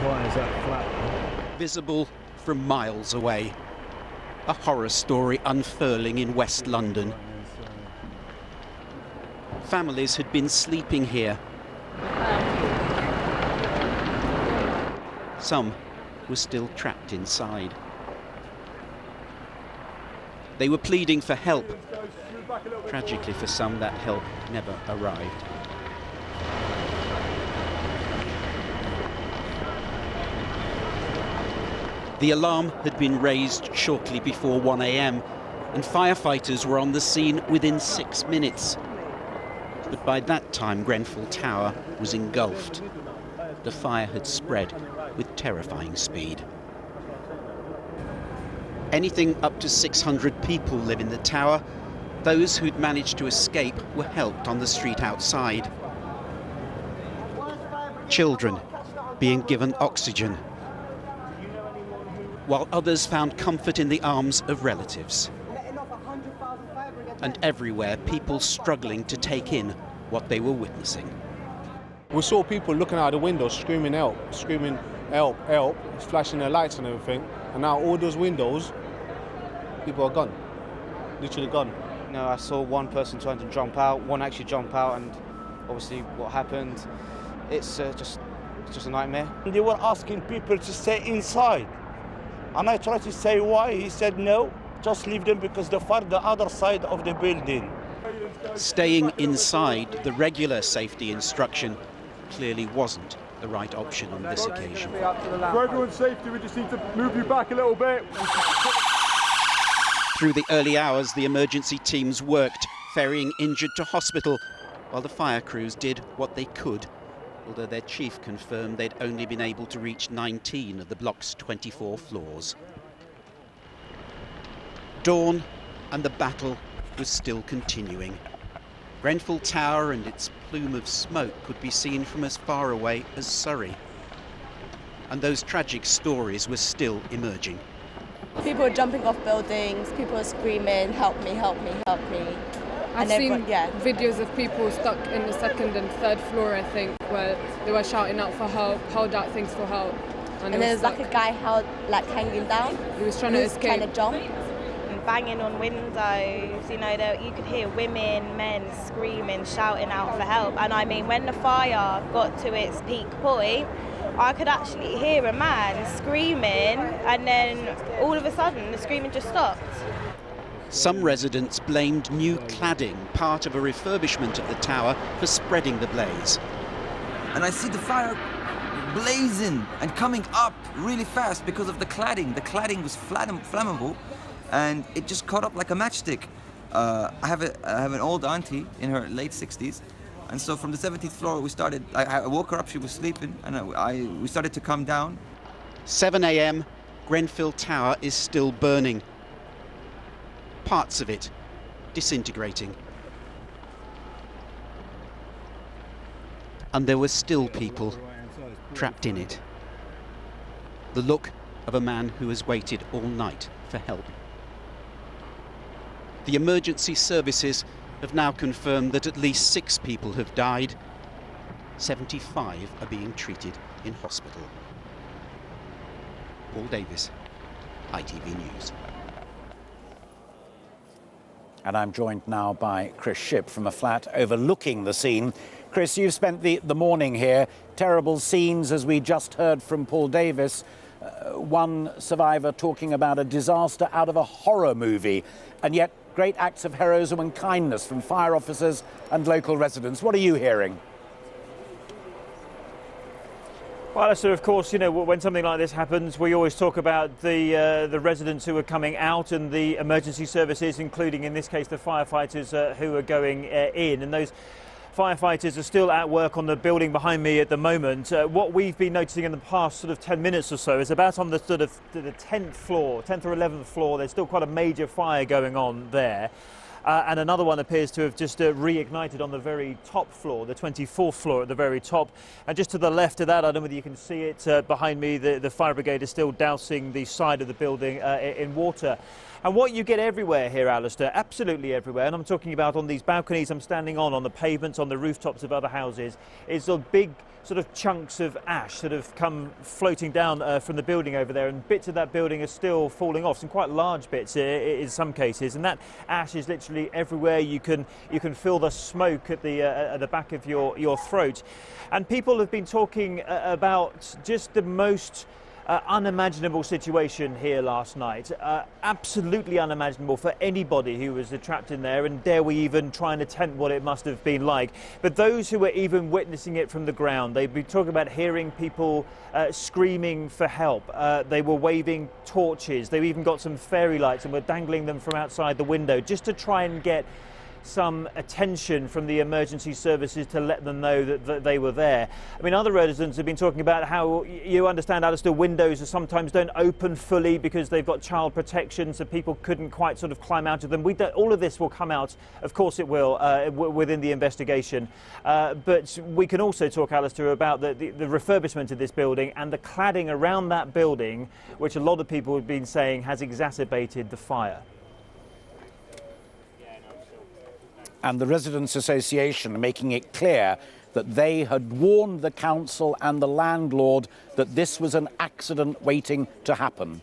tyres that flat. Visible from miles away. A horror story unfurling in West London. Families had been sleeping here. Some were still trapped inside. They were pleading for help. Tragically for some, that help never arrived. The alarm had been raised shortly before 1 a.m. and firefighters were on the scene within 6 minutes. But by that time, Grenfell Tower was engulfed. The fire had spread with terrifying speed. Anything up to 600 people live in the tower. Those who'd managed to escape were helped on the street outside. Children being given oxygen, while others found comfort in the arms of relatives. And everywhere, people struggling to take in what they were witnessing. We saw people looking out the windows, screaming help, help, flashing their lights and everything. And now all those windows, people are gone, literally gone. No, I saw one person trying to jump out, one actually jump out, and obviously what happened, it's just a nightmare. They were asking people to stay inside. And I tried to say why. He said no, just leave them because they're far the other side of the building. Staying inside, the regular safety instruction, clearly wasn't the right option on this occasion. For everyone's safety, we just need to move you back a little bit. Through the early hours, the emergency teams worked, ferrying injured to hospital, while the fire crews did what they could, although their chief confirmed they'd only been able to reach 19 of the block's 24 floors. Dawn and the battle was still continuing. Grenfell Tower and its plume of smoke could be seen from as far away as Surrey. And those tragic stories were still emerging. People are jumping off buildings, people are screaming, help me, help me, help me. I've seen videos of people stuck in the second and third floor, I think, where they were shouting out for help, held out things for help. And there's like a guy hanging down. He was trying to escape. Trying to jump. Banging on windows, you know, you could hear women, men screaming, shouting out for help. And I mean, when the fire got to its peak point, I could actually hear a man screaming, and then all of a sudden the screaming just stopped. Some residents blamed new cladding, part of a refurbishment of the tower, for spreading the blaze. And I see the fire blazing and coming up really fast because of the cladding. The cladding was flammable, and it just caught up like a matchstick. I have an old auntie in her late 60s, and so from the 17th floor we started. I woke her up; she was sleeping, and we started to come down. 7 a.m. Grenfell Tower is still burning. Parts of it disintegrating. And there were still people trapped in it. The look of a man who has waited all night for help. The emergency services have now confirmed that at least 6 people have died. 75 are being treated in hospital. Paul Davis, ITV News. And I'm joined now by Chris Shipp from a flat overlooking the scene. Chris, you've spent the morning here. Terrible scenes, as we just heard from Paul Davis. One survivor talking about a disaster out of a horror movie, and yet great acts of heroism and kindness from fire officers and local residents. What are you hearing? Well, Alistair, of course, you know, when something like this happens, we always talk about the residents who are coming out and the emergency services, including, in this case, the firefighters who are going in. And those firefighters are still at work on the building behind me at the moment. What we've been noticing in the past sort of 10 minutes or so is about on the sort of the 10th floor, 10th or 11th floor, there's still quite a major fire going on there. And another one appears to have just reignited on the very top floor, the 24th floor at the very top. And just to the left of that, I don't know whether you can see it behind me, the fire brigade is still dousing the side of the building in water. And what you get everywhere here, Alistair, absolutely everywhere, and I'm talking about on these balconies I'm standing on the pavements, on the rooftops of other houses, is a big sort of chunks of ash that have come floating down from the building over there, and bits of that building are still falling off, some quite large bits in some cases, and that ash is literally everywhere. You can feel the smoke at the back of your throat, and people have been talking about just the most unimaginable situation here last night. Absolutely unimaginable for anybody who was trapped in there, and dare we even try and attempt what it must have been like. But those who were even witnessing it from the ground, they'd be talking about hearing people screaming for help. They were waving torches. They even got some fairy lights and were dangling them from outside the window just to try and get some attention from the emergency services to let them know that they were there. I mean, other residents have been talking about how, you understand, Alistair, windows sometimes don't open fully because they've got child protection, so people couldn't quite sort of climb out of them. All of this will come out, of course it will, within the investigation. But we can also talk, Alistair, about the refurbishment of this building and the cladding around that building, which a lot of people have been saying has exacerbated the fire. And the Residents' Association making it clear that they had warned the council and the landlord that this was an accident waiting to happen.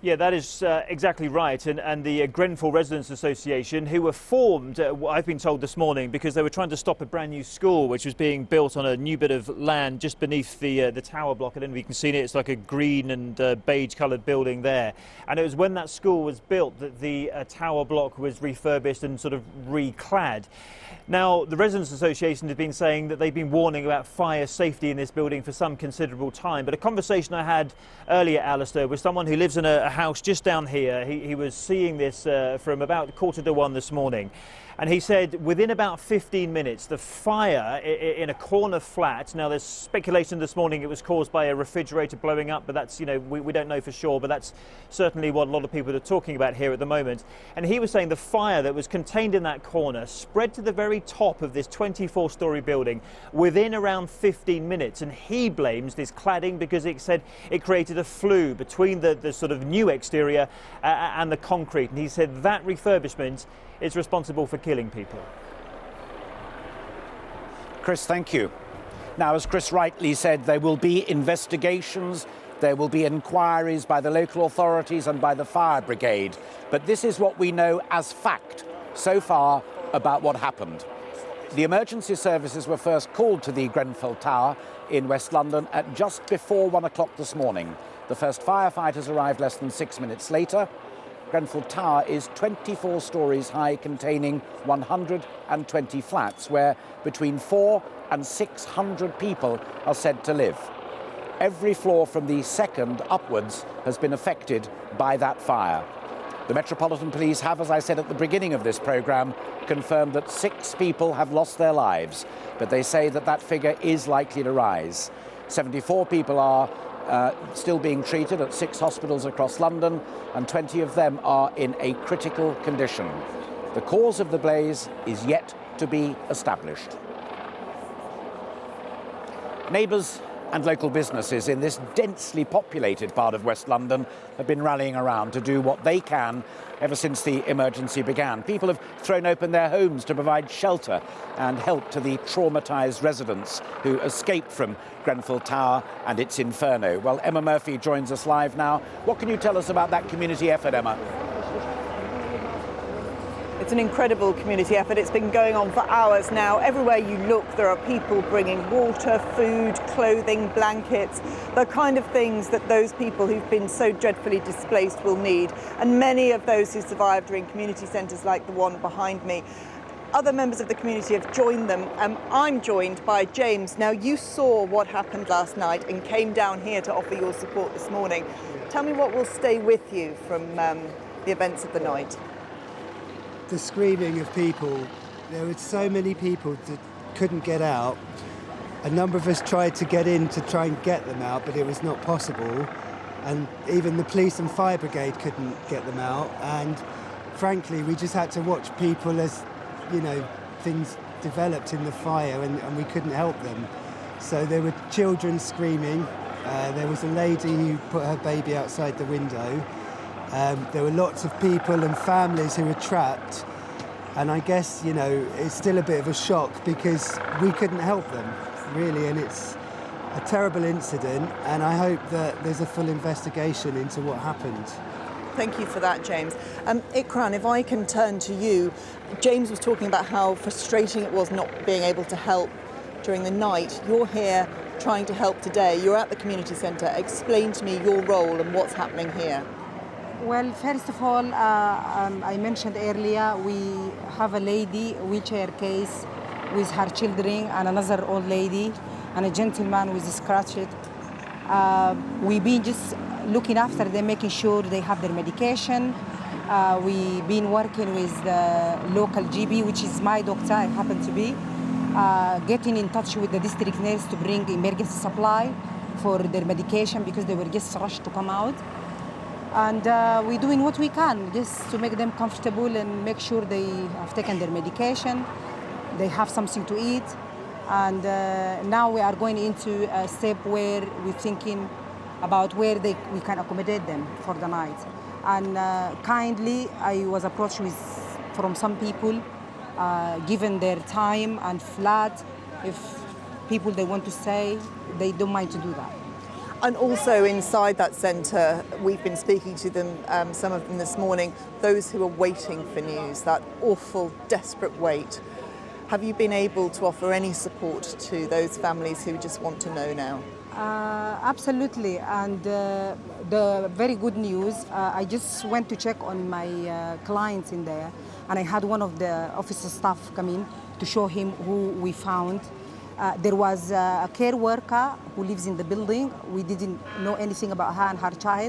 Yeah, that is exactly right. And the Grenfell Residents Association, who were formed, I've been told this morning, because they were trying to stop a brand new school which was being built on a new bit of land just beneath the tower block. I don't know if you can see it. It's like a green and beige coloured building there. And it was when that school was built that the tower block was refurbished and sort of reclad. Now, the Residents Association has been saying that they've been warning about fire safety in this building for some considerable time. But a conversation I had earlier, Alistair, with someone who lives in a house just down here. He was seeing this from about 1:45 this morning. And he said within about 15 minutes, the fire in a corner flat, now there's speculation this morning it was caused by a refrigerator blowing up, but that's, you know, we don't know for sure, but that's certainly what a lot of people are talking about here at the moment. And he was saying the fire that was contained in that corner spread to the very top of this 24-storey building within around 15 minutes. And he blames this cladding because it said it created a flue between the sort of new exterior and the concrete. And he said that refurbishment is responsible for killing people. Chris, thank you. Now, as Chris rightly said, there will be investigations, there will be inquiries by the local authorities and by the fire brigade. But this is what we know as fact so far about what happened. The emergency services were first called to the Grenfell Tower in West London at just before 1 o'clock this morning. The first firefighters arrived less than 6 minutes later. Grenfell Tower is 24 stories high, containing 120 flats, where between 400 and 600 people are said to live. Every floor from the second upwards has been affected by that fire. The Metropolitan Police have, as I said at the beginning of this programme, confirmed that 6 people have lost their lives, but they say that that figure is likely to rise. 74 people are still being treated at 6 hospitals across London, and 20 of them are in a critical condition. The cause of the blaze is yet to be established. Neighbours and local businesses in this densely populated part of West London have been rallying around to do what they can ever since the emergency began. People have thrown open their homes to provide shelter and help to the traumatised residents who escaped from Grenfell Tower and its inferno. Well, Emma Murphy joins us live now. What can you tell us about that community effort, Emma? It's an incredible community effort. It's been going on for hours now. Everywhere you look, there are people bringing water, food, clothing, blankets, the kind of things that those people who've been so dreadfully displaced will need. And many of those who survived are in community centres like the one behind me. Other members of the community have joined them. I'm joined by James. Now, you saw what happened last night and came down here to offer your support this morning. Tell me what will stay with you from the events of the night. The screaming of people. There were so many people that couldn't get out. A number of us tried to get in to try and get them out, but it was not possible. And even the police and fire brigade couldn't get them out. And frankly, we just had to watch people as, you know, things developed in the fire, and we couldn't help them. So there were children screaming. There was a lady who put her baby outside the window. There were lots of people and families who were trapped, And I guess, you know, it's still a bit of a shock because we couldn't help them, really, and it's a terrible incident, and I hope that there's a full investigation into what happened. Thank you for that, James. Ikran, if I can turn to you, James was talking about how frustrating it was not being able to help during the night. You're here trying to help today. You're at the community centre. Explain to me your role and what's happening here. Well, first of all, I mentioned earlier, we have a lady, wheelchair case, with her children and another old lady and a gentleman with a scratch. We've been just looking after them, making sure they have their medication. We've been working with the local GP, which is my doctor, I happen to be, getting in touch with the district nurse to bring emergency supply for their medication because they were just rushed to come out. And we're doing what we can just to make them comfortable and make sure they have taken their medication, they have something to eat. And now we are going into a step where we're thinking about where we can accommodate them for the night. And kindly, I was approached from some people, given their time and flat, if people they want to stay, they don't mind to do that. And also inside that centre, we've been speaking to them, some of them this morning, those who are waiting for news, that awful, desperate wait. Have you been able to offer any support to those families who just want to know now? Absolutely, and the very good news, I just went to check on my clients in there, and I had one of the office staff come in to show him who we found. There was a care worker who lives in the building. We didn't know anything about her and her child.